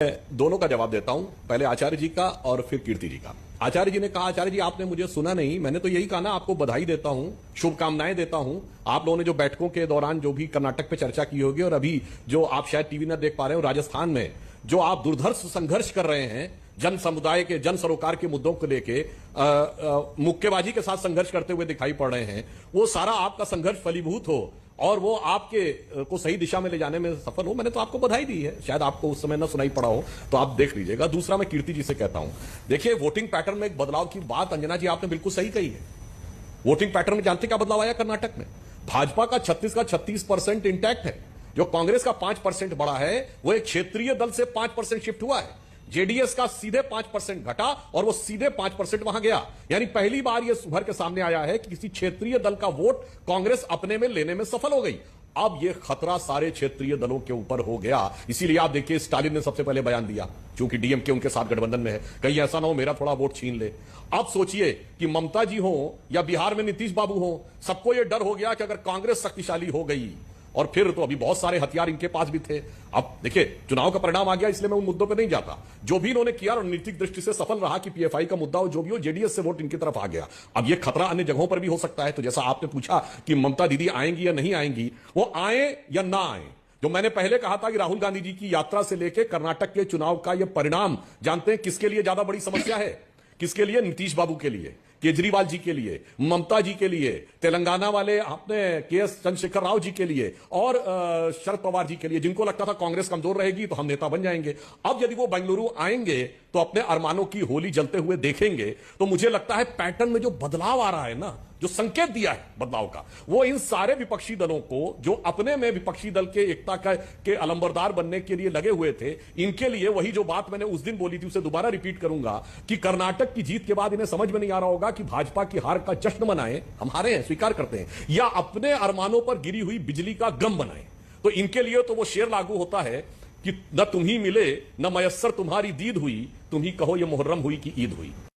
दोनों का जवाब देता हूं, पहले आचार्य जी का और फिर कीर्ति जी का। आचार्य जी ने कहा, आचार्य जी आपने मुझे सुना नहीं, मैंने तो यही कहा ना, आपको बधाई देता हूं, शुभकामनाएं देता हूं। आप लोगों ने जो बैठकों के दौरान जो भी कर्नाटक पे चर्चा की होगी और अभी जो आप शायद टीवी न देख पा रहे हो, राजस्थान में जो आप दुर्धर्ष संघर्ष कर रहे हैं जन समुदाय के, जन सरोकार के मुद्दों को लेके मुक्केबाजी के साथ संघर्ष करते हुए दिखाई पड़ रहे हैं, वो सारा आपका संघर्ष फलीभूत हो और वो आपके को सही दिशा में ले जाने में सफल हो। मैंने तो आपको बधाई दी है, शायद आपको उस समय न सुनाई पड़ा हो, तो आप देख लीजिएगा। दूसरा, मैं कीर्ति जी से कहता हूं, देखिए वोटिंग पैटर्न में एक बदलाव की बात अंजना जी आपने बिल्कुल सही कही है। वोटिंग पैटर्न में जानते क्या बदलाव आया कर्नाटक में? भाजपा का 36% इंटैक्ट है, जो कांग्रेस का 5% बढ़ा है, वो एक क्षेत्रीय दल से 5% शिफ्ट हुआ है। जेडीएस का सीधे 5% घटा और वो सीधे 5% वहां गया। यानी पहली बार यह उभर के सामने आया है कि किसी क्षेत्रीय दल का वोट कांग्रेस अपने में लेने में सफल हो गई। अब यह खतरा सारे क्षेत्रीय दलों के ऊपर हो गया। इसीलिए आप देखिए, स्टालिन ने सबसे पहले बयान दिया, क्योंकि डीएमके उनके साथ गठबंधन में है, कहीं ऐसा ना हो मेरा थोड़ा वोट छीन ले। अब सोचिए कि ममता जी हो या बिहार में नीतीश बाबू हो, सबको यह डर हो गया कि अगर कांग्रेस शक्तिशाली हो गई, और फिर तो अभी बहुत सारे हथियार इनके पास भी थे। अब देखिए, चुनाव का परिणाम आ गया, इसलिए मैं उन मुद्दों पे नहीं जाता। जो भी इन्होंने किया रणनीतिक दृष्टि से सफल रहा कि पीएफआई का मुद्दा हो, जो भी हो, जेडीएस से वोट इनकी तरफ आ गया। अब ये खतरा अन्य जगहों पर भी हो सकता है। तो जैसा आपने पूछा कि ममता दीदी आएंगी या नहीं आएंगी, वो आए या ना आए, जो मैंने पहले कहा था कि राहुल गांधी जी की यात्रा से लेकर कर्नाटक के चुनाव का यह परिणाम, जानते हैं किसके लिए ज्यादा बड़ी समस्या है? किसके लिए? नीतीश बाबू के लिए, केजरीवाल जी के लिए, ममता जी के लिए, तेलंगाना वाले आपने केएस चंद्रशेखर राव जी के लिए और शरद पवार जी के लिए, जिनको लगता था कांग्रेस कमजोर रहेगी तो हम नेता बन जाएंगे। अब यदि वो बेंगलुरु आएंगे तो अपने अरमानों की होली जलते हुए देखेंगे, तो मुझे लगता है पैटर्न में जो बदलाव आ रहा है ना, जो संकेत दिया है बदलाव का, वो इन सारे विपक्षी दलों को, जो अपने में विपक्षी दल के एकता के अलंबरदार बनने के लिए लगे हुए थे, इनके लिए वही जो बात मैंने उस दिन बोली थी उसे दोबारा रिपीट करूंगा कि कर्नाटक की जीत के बाद इन्हें समझ में नहीं आ रहा होगा कि भाजपा की हार का जश्न मनाएं, हम हारे हैं स्वीकार करते हैं, या अपने अरमानों पर गिरी हुई बिजली का गम बनाएं। तो इनके लिए तो वो शेर लागू होता है कि न तुम्ही मिले न मयस्सर तुम्हारी दीद हुई, तुम ही कहो ये मुहर्रम हुई कि ईद हुई।